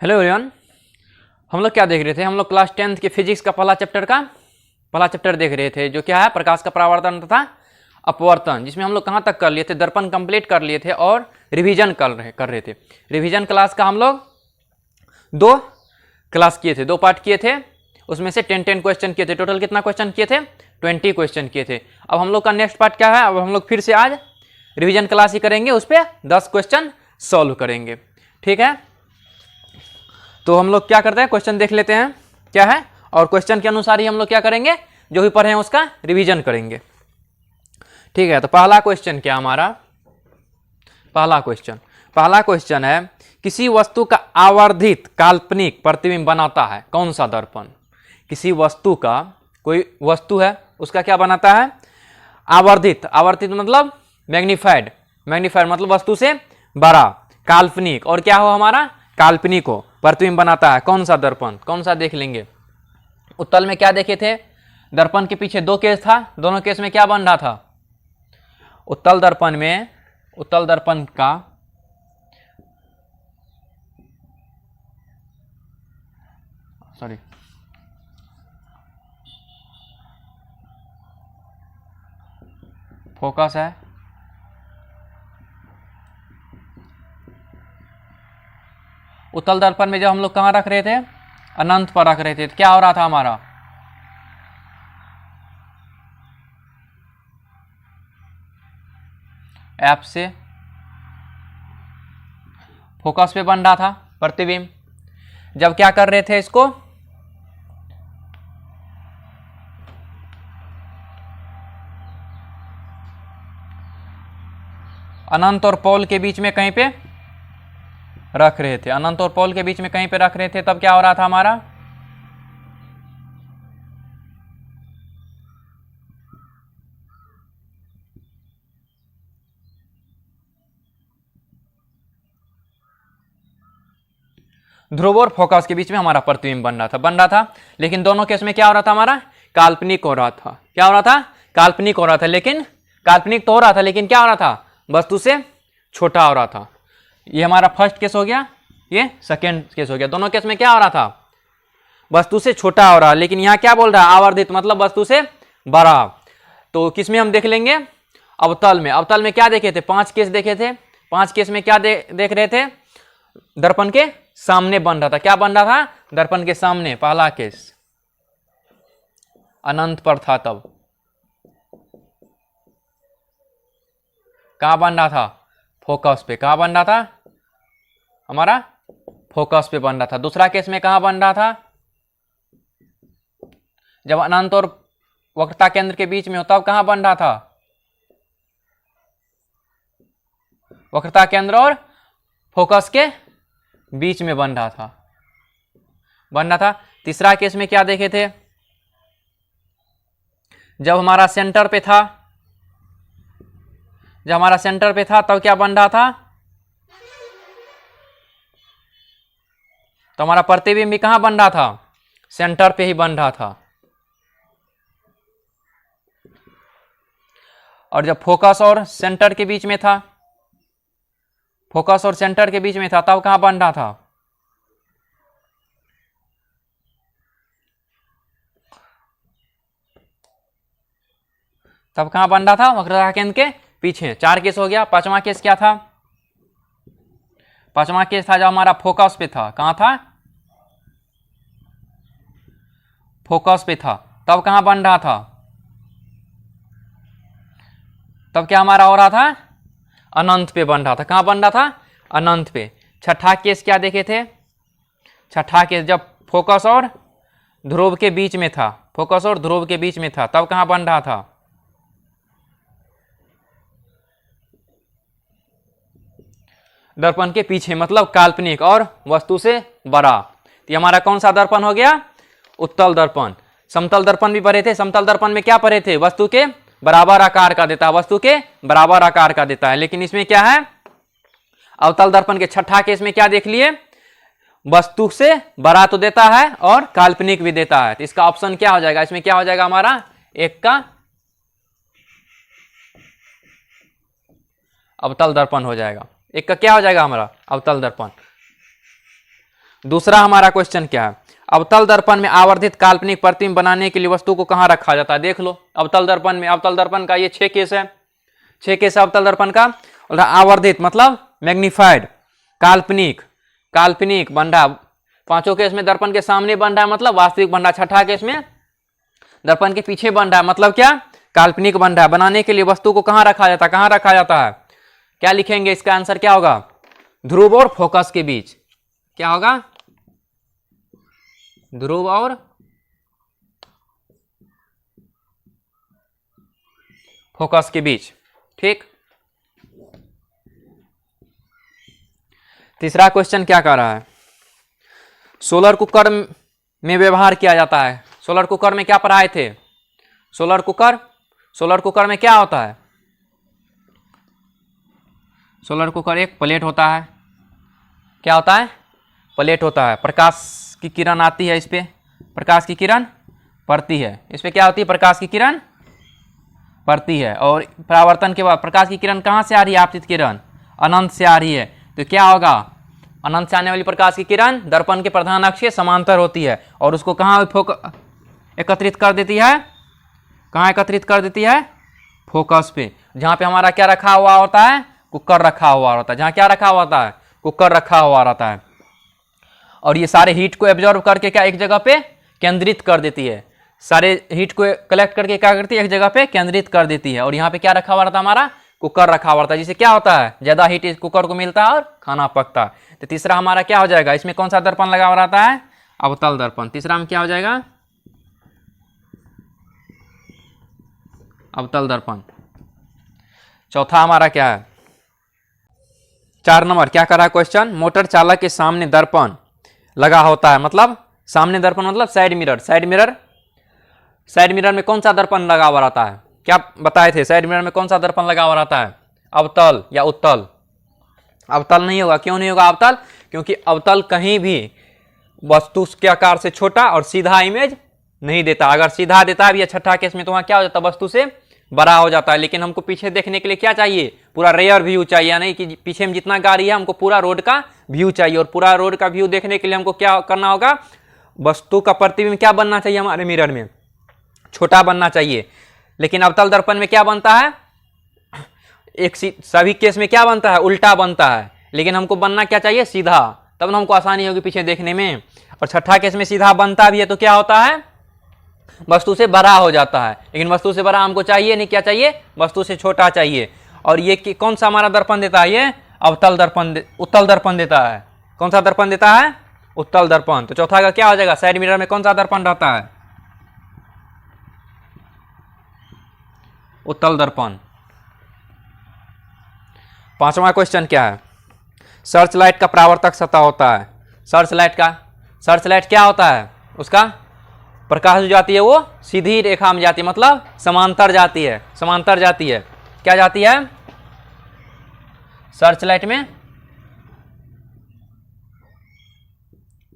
Hello everyone. हम लोग क्या देख रहे थे? हम लोग क्लास 10th के फिजिक्स का पहला चैप्टर देख रहे थे, जो क्या है, प्रकाश का परावर्तन तथा अपवर्तन, जिसमें हम लोग कहाँ तक कर लिए थे? दर्पण कंप्लीट कर लिए थे और रिवीजन कर रहे थे। रिवीजन क्लास का हम लोग दो क्लास किए थे, दो पार्ट किए थे। उसमें से 10 क्वेश्चन किए थे। टोटल कितना क्वेश्चन किए थे? 20 क्वेश्चन किए थे। अब हम लोग का नेक्स्ट पार्ट क्या है? अब हम लोग फिर से आज रिवीजन क्लास ही करेंगे, उस पर 10 क्वेश्चन सॉल्व करेंगे। ठीक है, तो हम लोग क्या करते हैं, क्वेश्चन देख लेते हैं क्या है, और क्वेश्चन के अनुसार ही हम लोग क्या करेंगे, जो भी पढ़े हैं उसका रिवीजन करेंगे। ठीक है, तो पहला क्वेश्चन क्या हमारा? पहला क्वेश्चन है, किसी वस्तु का आवर्धित काल्पनिक प्रतिबिंब बनाता है कौन सा दर्पण? किसी वस्तु का, कोई वस्तु है, उसका क्या बनाता है? आवर्धित मतलब मैग्नीफाइड मतलब वस्तु से बड़ा, काल्पनिक, और क्या हो हमारा? काल्पनिक हो, प्रतिबिंब बनाता है कौन सा दर्पण? कौन सा देख लेंगे। उत्तल में क्या देखे थे? दर्पण के पीछे दो केस था, दोनों केस में क्या बन रहा था? उत्तल दर्पण का फोकस है, उत्तल दर्पण में जब हम लोग कहाँ रख रहे थे? अनंत पर रख रहे थे, तो क्या हो रहा था हमारा? ऐप से फोकस पे बन रहा था प्रतिबिंब। जब क्या कर रहे थे इसको? अनंत और पोल के बीच में कहीं पे रख रहे थे, अनंत और पोल के बीच में कहीं पे रख रहे थे, तब क्या हो रहा था हमारा? ध्रुव और फोकस के बीच में हमारा प्रतिबिंब बन रहा था। लेकिन दोनों केस में क्या हो रहा था हमारा? काल्पनिक हो रहा था। क्या हो रहा था? काल्पनिक हो रहा था। लेकिन काल्पनिक तो हो रहा था, लेकिन क्या हो रहा था? वस्तु से छोटा हो रहा था। ये हमारा फर्स्ट केस हो गया, ये सेकेंड केस हो गया। दोनों केस में क्या हो रहा था? वस्तु से छोटा हो रहा। लेकिन यहाँ क्या बोल रहा है? आवर्धित मतलब वस्तु से बड़ा। तो किसमें हम देख लेंगे? अवतल में क्या देखे थे? 5 केस देखे थे। 5 केस में क्या देख रहे थे? दर्पण के सामने बन रहा था। क्या बन रहा था? दर्पण के सामने। पहला केस अनंत पर था, तब कहां बन रहा था? फोकस पे। कहां बन रहा था हमारा? फोकस पे बन रहा था। दूसरा केस में कहां बन रहा था? जब अनंत और वक्रता केंद्र के बीच में हो, तब कहां बन रहा था? वक्रता केंद्र और फोकस के बीच में बन रहा था। तीसरा केस में क्या देखे थे? जब हमारा सेंटर पे था, तब क्या बन रहा था? तो हमारा प्रतिबिंब भी कहां बन रहा था? सेंटर पे ही बन रहा था। और जब फोकस और सेंटर के बीच में था, तब कहां बन रहा था? वक्रता केंद्र के पीछे। 4 केस हो गया। पांचवा केस क्या था? पांचवा केस था जब हमारा फोकस पे था। कहां था? फोकस पे था। तब कहां बन रहा था? तब क्या हमारा हो रहा था? अनंत पे बन रहा था। कहां बन रहा था? अनंत पे। छठा केस क्या देखे थे? छठा केस जब फोकस और ध्रुव के बीच में था, तब कहां बन रहा था? दर्पण के पीछे मतलब काल्पनिक और वस्तु से बड़ा। तो ये हमारा कौन सा दर्पण हो गया? उत्तल दर्पण। समतल दर्पण भी पढ़े थे। समतल दर्पण में क्या पढ़े थे? वस्तु के बराबर आकार का देता है। लेकिन इसमें क्या है? अवतल दर्पण के छठा केस में क्या देख लिए? वस्तु से बड़ा तो देता है और काल्पनिक भी देता है। तो इसका ऑप्शन क्या हो जाएगा? इसमें क्या हो जाएगा हमारा? एक का अवतल दर्पण हो जाएगा। एक का क्या हो जाएगा हमारा? अवतल दर्पण। दूसरा हमारा क्वेश्चन क्या है, अवतल दर्पण में आवर्धित काल्पनिक प्रतिबिंब बनाने के लिए वस्तु को कहाँ रखा जाता है। देख लो अवतल दर्पण में, अवतल दर्पण का ये 6 केस है, 6 केस है अवतल दर्पण का। आवर्धित मतलब मैग्नीफाइड, काल्पनिक, काल्पनिक बंधा, 5 केस में दर्पण के सामने बन रहा है मतलब वास्तविक बन रहा है। 6ठा केस में दर्पण के पीछे बन रहा है मतलब क्या, काल्पनिक बन रहा है। बनाने के लिए वस्तु को कहाँ रखा जाता है, कहाँ रखा जाता है, क्या लिखेंगे, इसका आंसर क्या होगा, ध्रुव और फोकस के बीच। क्या होगा, ध्रुव और फोकस के बीच। ठीक, तीसरा क्वेश्चन क्या कर रहा है, सोलर कुकर में व्यवहार किया जाता है। सोलर कुकर में क्या पढ़ाए थे, सोलर कुकर, सोलर कुकर में क्या होता है, सोलर कुकर एक प्लेट होता है, क्या होता है, प्लेट होता है। प्रकाश की किरण आती है इस पे, प्रकाश की किरण पड़ती है, इस पे क्या होती है, प्रकाश की किरण पड़ती है। और परावर्तन के बाद प्रकाश की किरण कहाँ से आ रही है, आपतित किरण अनंत से आ रही है, तो क्या होगा, अनंत से आने वाली प्रकाश की किरण दर्पण के प्रधान अक्ष के समांतर होती है और उसको कहाँ एकत्रित कर देती है, कहाँ एकत्रित कर देती है, फोकस पे, जहाँ पे हमारा क्या रखा हुआ होता है, कुकर रखा हुआ होता है, जहाँ क्या रखा हुआ होता है, कुकर रखा हुआ रहता है। और ये सारे हीट को एब्जॉर्ब करके क्या एक जगह पे केंद्रित कर देती है, सारे हीट को कलेक्ट करके क्या करती है, एक जगह पे केंद्रित कर देती है। और यहाँ पे क्या रखा हुआ रहता है, हमारा कुकर रखा हुआ रहता है, जिससे क्या होता है, ज्यादा हीट इस कुकर को मिलता है और खाना पकता है। तो तीसरा हमारा क्या हो जाएगा, इसमें कौन सा दर्पण लगा हुआ रहता है, अवतल दर्पण। तीसरा में क्या हो जाएगा, अवतल दर्पण। चौथा हमारा क्या है, 4 नंबर क्या कर रहा है क्वेश्चन, मोटर चालक के सामने दर्पण लगा होता है, मतलब सामने दर्पण मतलब side mirror, side mirror, side mirror में कौन सा दर्पण लगा हुआ रहता है, क्या बताए थे, साइड मिरर में कौन सा दर्पण लगा हुआ रहता है, अवतल या उत्तल। अवतल नहीं होगा, क्यों नहीं होगा अवतल, क्योंकि अवतल कहीं भी वस्तु के आकार से छोटा और सीधा इमेज नहीं देता। अगर सीधा देता है या 6ठा केस में तो वहां क्या हो जाता है, वस्तु से बड़ा हो जाता है। लेकिन हमको पीछे देखने के लिए क्या चाहिए, पूरा रेयर व्यू चाहिए, यानी कि पीछे में जितना गाड़ी है हमको पूरा रोड का व्यू चाहिए। और पूरा रोड का व्यू देखने के लिए हमको क्या करना होगा, वस्तु का प्रतिबिंब क्या बनना चाहिए, हमारे मिरर में छोटा बनना चाहिए। लेकिन अवतल दर्पण में क्या बनता है, एक सभी केस में क्या बनता है, उल्टा बनता है। लेकिन हमको बनना क्या चाहिए, सीधा, तब ना हमको आसानी होगी पीछे देखने में। और 6ठा केस में सीधा बनता भी है तो क्या होता है, वस्तु से बड़ा हो जाता है। लेकिन वस्तु से बड़ा हमको चाहिए नहीं, क्या चाहिए, वस्तु से छोटा चाहिए। और ये कौन सा हमारा दर्पण देता है, ये अवतल दर्पण, उत्तल दर्पण देता है। कौन सा दर्पण देता है, उत्तल दर्पण। तो चौथा का क्या हो जाएगा, साइड मिरर में कौन सा दर्पण रहता है, उत्तल दर्पण। 5वां क्वेश्चन क्या है, सर्च लाइट का परावर्तक सतह होता है। सर्च लाइट का, सर्च लाइट क्या होता है, उसका प्रकाश जो जाती है वो सीधी रेखा में जाती है, मतलब समांतर जाती है, समांतर जाती है। क्या जाती है, सर्च लाइट में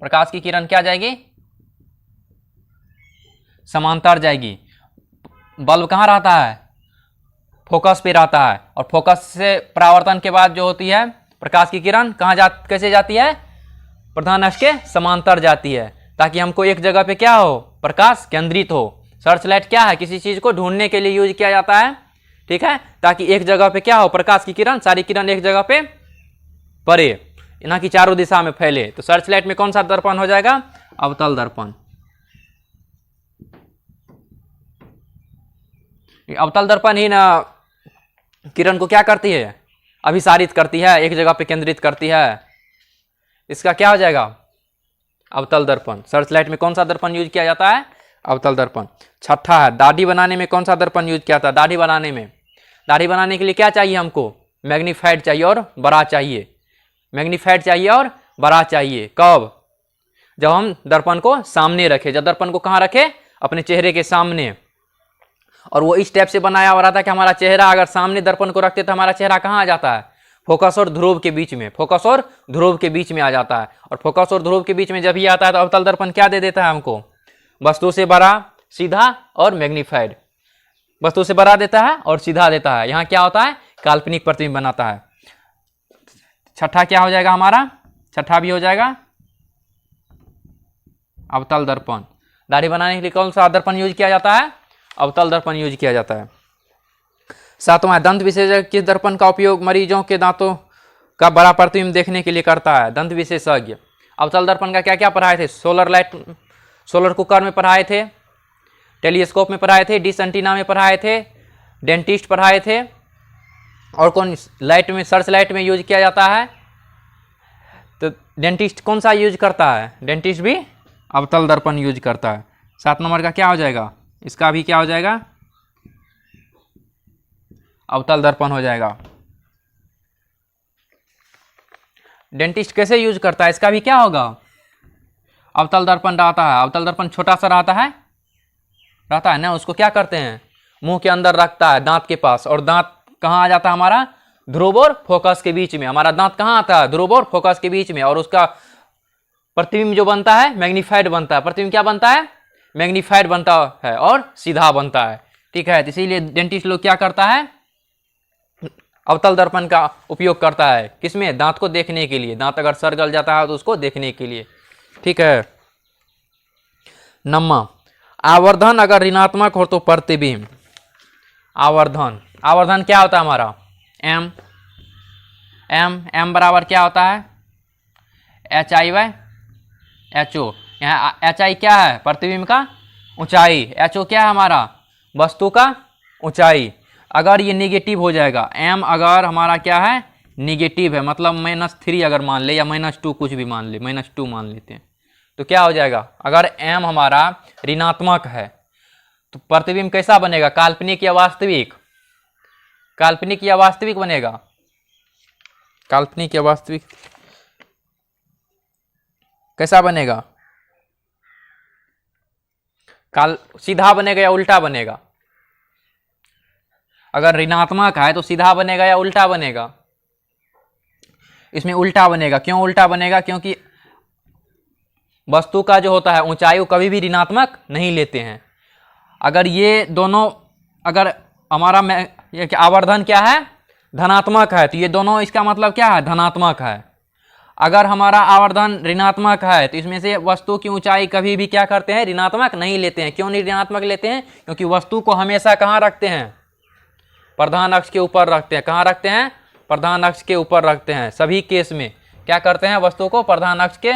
प्रकाश की किरण क्या जाएगी, समांतर जाएगी। बल्ब कहाँ रहता है, फोकस पे रहता है। और फोकस से परावर्तन के बाद जो होती है प्रकाश की किरण कहाँ कैसे जाती है, प्रधान अक्ष के समांतर जाती है, ताकि हमको एक जगह पे क्या हो, प्रकाश केंद्रित हो। सर्च लाइट क्या है, किसी चीज को ढूंढने के लिए यूज किया जाता है, ठीक है, ताकि एक जगह पे क्या हो, प्रकाश की किरण, सारी किरण एक जगह पे पड़े, ना कि चारों दिशा में फैले। तो सर्च लाइट में कौन सा दर्पण हो जाएगा, अवतल दर्पण। अवतल दर्पण ही ना किरण को क्या करती है, अभिसारित करती है, एक जगह पे केंद्रित करती है। इसका क्या हो जाएगा, अवतल दर्पण। सर्च लाइट में कौन सा दर्पण यूज किया जाता है, अवतल दर्पण। 6ठा है, दाढ़ी बनाने में कौन सा दर्पण यूज किया जाता है। दाढ़ी बनाने में, दाढ़ी बनाने के लिए क्या चाहिए हमको, मैग्नीफाइड चाहिए और बड़ा चाहिए, मैग्नीफाइड चाहिए और बड़ा चाहिए। कब, जब हम दर्पण को सामने रखे, जब दर्पण को कहाँ रखे, अपने चेहरे के सामने। और वो इस टाइप से बनाया हो रहा था कि हमारा चेहरा अगर सामने दर्पण को रखते तो हमारा चेहरा कहाँ आ जाता है, फोकस और ध्रुव के बीच में, फोकस और ध्रुव के बीच में आ जाता है। और फोकस और ध्रुव के बीच में जब ही आता है तो अवतल दर्पण क्या दे देता है हमको, वस्तु से बड़ा, सीधा और मैग्नीफाइड। वस्तु से बड़ा देता है और सीधा देता है। यहाँ क्या होता है, काल्पनिक प्रतिबिंब बनाता है। 6ठा क्या हो जाएगा हमारा, 6ठा भी हो जाएगा अवतल दर्पण। दाढ़ी बनाने के लिए कौन सा दर्पण यूज किया जाता है? अवतल दर्पण यूज किया जाता है। सातवां, दंत विशेषज्ञ किस दर्पण का उपयोग मरीजों के दांतों का बड़ा प्रतिबिंब देखने के लिए करता है? दंत विशेषज्ञ। अवतल दर्पण का क्या क्या पढ़ाए थे? सोलर कुकर में पढ़ाए थे, टेलीस्कोप में पढ़ाए थे, डिश एंटीना में पढ़ाए थे, डेंटिस्ट पढ़ाए थे, और कौन लाइट में, सर्च लाइट में यूज किया जाता है? तो डेंटिस्ट कौन सा यूज करता है? डेंटिस्ट भी अवतल दर्पण यूज करता है। 7 नंबर का क्या हो जाएगा? इसका भी क्या हो जाएगा? अवतल दर्पण हो जाएगा। डेंटिस्ट कैसे यूज करता है? इसका भी क्या होगा? अवतल दर्पण रहता है। अवतल दर्पण छोटा सा रहता है ना, उसको क्या करते हैं? मुंह के अंदर रखता है, दांत के पास, और दांत कहाँ आ जाता है हमारा? ध्रुव और फोकस के बीच में। हमारा दांत कहाँ आता है? ध्रुव और फोकस के बीच में, और उसका प्रतिबिंब जो बनता है मैग्नीफाइड बनता है। प्रतिबिंब क्या बनता है? मैग्नीफाइड बनता है और सीधा बनता है। ठीक है, इसीलिए डेंटिस्ट लोग क्या करता है? अवतल दर्पण का उपयोग करता है। किसमें? दांत को देखने के लिए। दांत अगर सड़ गल जाता है तो उसको देखने के लिए। ठीक है। नम्मा, आवर्धन अगर ऋणात्मक हो तो प्रतिबिंब। आवर्धन क्या होता है हमारा? एम बराबर क्या होता है? HI/HO। यहाँ HI क्या है? प्रतिबिंब का ऊंचाई। HO क्या है हमारा? वस्तु का ऊंचाई। अगर ये निगेटिव हो जाएगा, m अगर हमारा क्या है? निगेटिव है, मतलब -3 अगर मान ले, या -2 कुछ भी मान ले, -2 मान लेते हैं, तो क्या हो जाएगा? अगर m हमारा ऋणात्मक है तो प्रतिबिंब कैसा बनेगा? काल्पनिक या वास्तविक? काल्पनिक या वास्तविक बनेगा? काल्पनिक या वास्तविक कैसा बनेगा? सीधा बनेगा या उल्टा बनेगा? अगर ऋणात्मक है तो सीधा बनेगा या उल्टा बनेगा? इसमें उल्टा बनेगा। क्यों उल्टा बनेगा? क्योंकि वस्तु का जो होता है ऊंचाई वो कभी भी ऋणात्मक नहीं लेते हैं। अगर ये दोनों, अगर हमारा आवर्धन क्या है? धनात्मक है, तो ये दोनों, इसका मतलब क्या है? धनात्मक है। अगर हमारा आवर्धन ऋणात्मक है तो इसमें से वस्तु की ऊंचाई कभी भी क्या करते हैं? ऋणात्मक नहीं लेते हैं। क्यों नहीं ऋणात्मक लेते हैं? क्योंकि वस्तु को हमेशा कहाँ रखते हैं? प्रधान अक्ष के ऊपर रखते हैं। कहाँ रखते हैं? प्रधान अक्ष के ऊपर रखते हैं। सभी केस में क्या करते हैं? वस्तु को प्रधान अक्ष के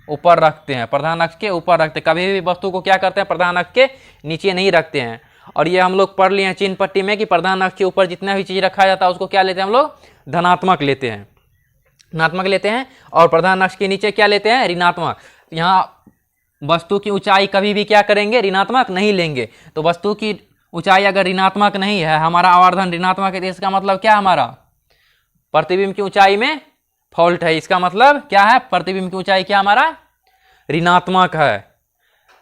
ऊपर रखते हैं। प्रधान अक्ष के ऊपर रखते हैं। कभी भी वस्तु को क्या करते हैं? प्रधान अक्ष के नीचे नहीं रखते हैं। और ये हम लोग पढ़ लिए हैं चिन्ह पट्टी में कि प्रधान अक्ष के ऊपर जितना भी चीज रखा जाता है उसको क्या लेते हैं हम लोग? धनात्मक लेते हैं, धनात्मक लेते हैं। और प्रधान अक्ष के नीचे क्या लेते हैं? ऋणात्मक। यहाँ वस्तु की ऊंचाई कभी भी क्या करेंगे? ऋणात्मक नहीं लेंगे। तो वस्तु की ऊंचाई अगर ऋणात्मक नहीं है, हमारा आवर्धन ऋणात्मक है, तो इसका मतलब क्या? हमारा प्रतिबिंब की ऊंचाई में फॉल्ट है। इसका मतलब क्या है? प्रतिबिंब की ऊंचाई क्या हमारा? ऋणात्मक है।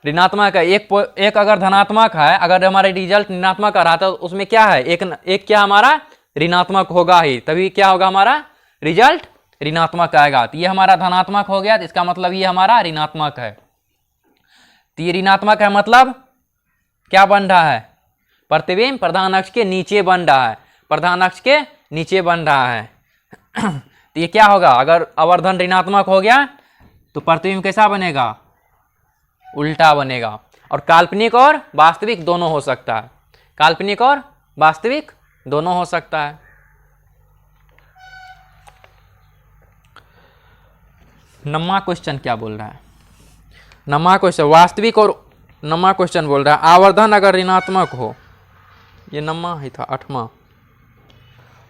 ऋणात्मक है। एक अगर धनात्मक है, अगर हमारा रिजल्ट ऋणात्मक आ रहा तो उसमें क्या है? एक क्या हमारा? ऋणात्मक होगा ही, तभी क्या होगा? हमारा रिजल्ट ऋणात्मक आएगा। तो ये हमारा धनात्मक हो गया, तो इसका मतलब ये हमारा ऋणात्मक है। तो ये ऋणात्मक है, मतलब क्या बन रहा है? प्रतिबिंब प्रधान अक्ष के नीचे बन रहा है। प्रधान अक्ष के नीचे बन रहा है। तो ये क्या होगा? अगर आवर्धन ऋणात्मक हो गया तो प्रतिबिंब कैसा बनेगा? उल्टा बनेगा। और काल्पनिक और वास्तविक दोनों हो सकता है। काल्पनिक और वास्तविक दोनों हो सकता है। नम्मा क्वेश्चन क्या बोल रहा है? नम्मा क्वेश्चन वास्तविक और नम्मा क्वेश्चन बोल रहा है आवर्धन अगर ऋणात्मक हो, ये नम्मा ही था।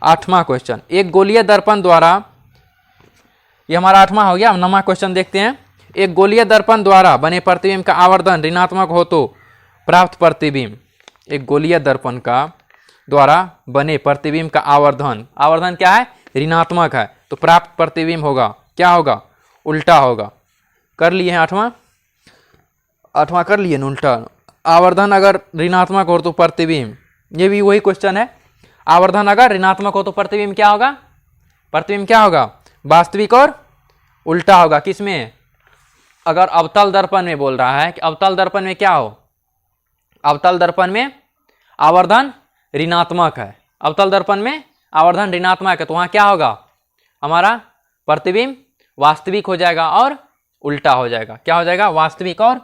आठवां क्वेश्चन, एक गोलीय दर्पण द्वारा, ये हमारा 8वां हो गया। नम्मा क्वेश्चन देखते हैं। एक गोलीय दर्पण द्वारा बने प्रतिबिंब का आवर्धन ऋणात्मक हो तो प्राप्त प्रतिबिंब, एक गोलीय दर्पण का द्वारा बने प्रतिबिंब का आवर्धन क्या है? ऋणात्मक है, तो प्राप्त प्रतिबिंब होगा क्या होगा? उल्टा होगा। कर लिए हैं 8वां कर लिए न उल्टा। आवर्धन अगर ऋणात्मक हो तो प्रतिबिंब, ये भी वही क्वेश्चन है। आवर्धन अगर ऋणात्मक हो तो प्रतिबिंब क्या होगा? प्रतिबिंब क्या होगा? वास्तविक और उल्टा होगा। किसमें? अगर अवतल दर्पण में बोल रहा है कि अवतल दर्पण में क्या हो? अवतल दर्पण में आवर्धन ऋणात्मक है। अवतल दर्पण में आवर्धन ऋणात्मक है, तो वहां क्या होगा? हमारा प्रतिबिंब वास्तविक हो जाएगा और उल्टा हो जाएगा। क्या हो जाएगा? वास्तविक और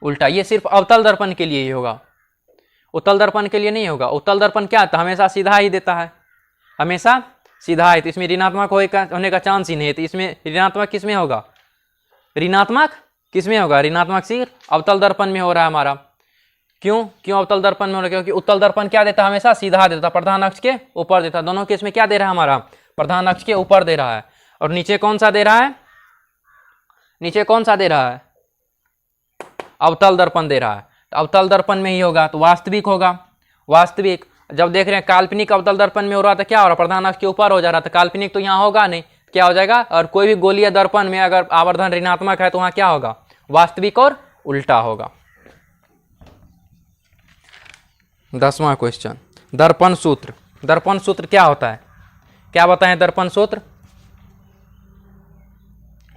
उल्टा। ये सिर्फ अवतल दर्पण के लिए ही होगा, उत्तल दर्पण के लिए नहीं होगा। उत्तल दर्पण क्या आता है? हमेशा सीधा ही देता है, हमेशा सीधा है, तो इसमें ऋणात्मक होने का चांस ही नहीं है। तो इसमें ऋणात्मक किस में होगा? ऋणात्मक किस में होगा? ऋणात्मक सिर्फ अवतल दर्पण में हो रहा है हमारा। क्यों अवतल दर्पण में हो रहा है? क्योंकि उत्तल दर्पण क्या देता है? हमेशा सीधा देता, प्रधान अक्ष के ऊपर देता। दोनों केस में क्या दे रहा है हमारा? प्रधान अक्ष के ऊपर दे रहा है। और नीचे कौन सा दे रहा है? नीचे कौन सा दे रहा है? अवतल दर्पण दे रहा है। तो अवतल दर्पण में ही होगा, तो वास्तविक होगा। वास्तविक जब देख रहे हैं काल्पनिक अवतल दर्पण में हो रहा था, क्या हो रहा? प्रधान अक्ष के ऊपर हो जा रहा था, काल्पनिक तो यहाँ होगा नहीं, क्या हो जाएगा? और कोई भी गोलीय दर्पण में अगर आवर्धन ऋणात्मक है तो वहां क्या होगा? वास्तविक और उल्टा होगा। 10वां क्वेश्चन, दर्पण सूत्र। दर्पण सूत्र क्या होता है? क्या बताएं दर्पण सूत्र?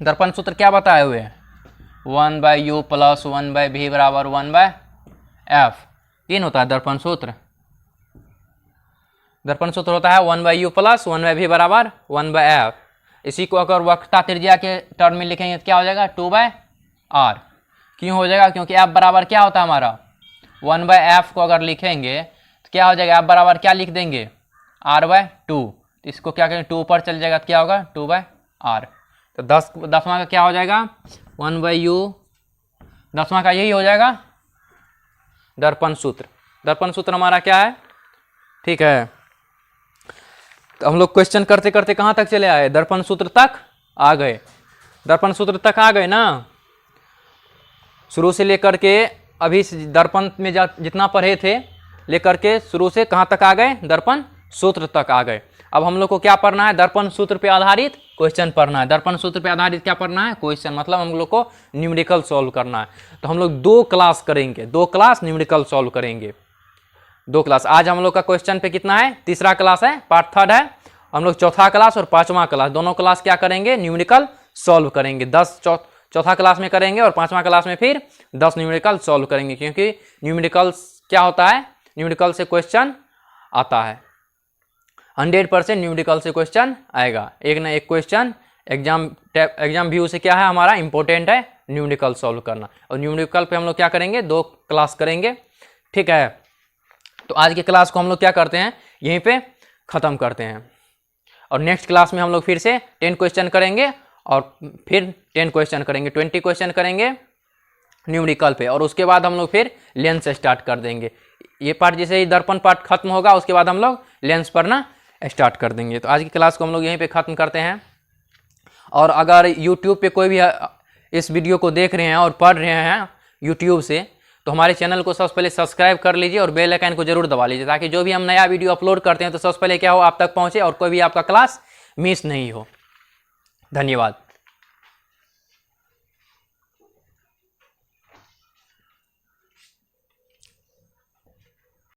दर्पण सूत्र क्या बताए हुए हैं? 1/u + 1/v = 1/f। तीन होता है दर्पण सूत्र। दर्पण सूत्र होता है 1/u + 1/v = 1/f। इसी को अगर वक्रता त्रिज्या के टर्म में लिखेंगे तो क्या हो जाएगा? 2/r। क्यों हो जाएगा? क्योंकि f बराबर क्या होता है हमारा? 1/f को अगर लिखेंगे तो क्या हो जाएगा? f बराबर क्या लिख देंगे? r/2। तो इसको क्या करेंगे? 2 पर चल जाएगा तो क्या होगा? 2/r। तो 10वां का क्या हो जाएगा? 1/u। 10वां का यही हो जाएगा दर्पण सूत्र। दर्पण सूत्र हमारा क्या है? ठीक है, तो हम लोग क्वेश्चन करते करते कहाँ तक चले आए? दर्पण सूत्र तक आ गए। दर्पण सूत्र तक आ गए ना? शुरू से लेकर के अभी दर्पण में जितना पढ़े थे लेकर के शुरू से कहाँ तक आ गए? दर्पण सूत्र तक आ गए। अब हम लोग को क्या पढ़ना है? दर्पण सूत्र पे आधारित क्वेश्चन पढ़ना है। दर्पण सूत्र पे आधारित क्या पढ़ना है? क्वेश्चन, मतलब हम लोग को न्यूमेरिकल सॉल्व करना है। तो हम लोग 2 क्लास करेंगे, 2 क्लास न्यूमेरिकल सॉल्व करेंगे। 2 क्लास। आज हम लोग का क्वेश्चन पे कितना है? तीसरा क्लास है, पार्ट 3 है। हम लोग चौथा क्लास और 5वां क्लास, दोनों क्लास क्या करेंगे? न्यूमेरिकल सॉल्व करेंगे। 10 चौथा क्लास में करेंगे और 5वां क्लास में फिर 10 न्यूमेरिकल सॉल्व करेंगे। क्योंकि न्यूमेरिकल क्या होता है? न्यूमेरिकल से क्वेश्चन आता है, 100% न्यूमेरिकल से क्वेश्चन आएगा। एक ना एक क्वेश्चन एग्जाम व्यू से क्या है हमारा? इंपॉर्टेंट है न्यूमेरिकल सॉल्व करना। और न्यूमेरिकल पे हम लोग क्या करेंगे? 2 क्लास करेंगे। ठीक है, तो आज की क्लास को हम लोग क्या करते हैं? यहीं पे ख़त्म करते हैं। और नेक्स्ट क्लास में हम लोग फिर से 10 क्वेश्चन करेंगे और फिर 10 क्वेश्चन करेंगे, 20 क्वेश्चन करेंगे न्यूमेरिकल पे। और उसके बाद हम लोग फिर लेंस स्टार्ट कर देंगे। ये पार्ट जैसे ही दर्पण पार्ट खत्म होगा उसके बाद हम लोग लेंस पढ़ना स्टार्ट कर देंगे। तो आज की क्लास को हम लोग यहीं पे ख़त्म करते हैं। और अगर यूट्यूब पे कोई भी इस वीडियो को देख रहे हैं और पढ़ रहे हैं यूट्यूब से, तो हमारे चैनल को सबसे पहले सब्सक्राइब कर लीजिए और बेल आइकन को जरूर दबा लीजिए, ताकि जो भी हम नया वीडियो अपलोड करते हैं तो सबसे पहले क्या हो? आप तक पहुँचे और कोई भी आपका क्लास मिस नहीं हो। धन्यवाद।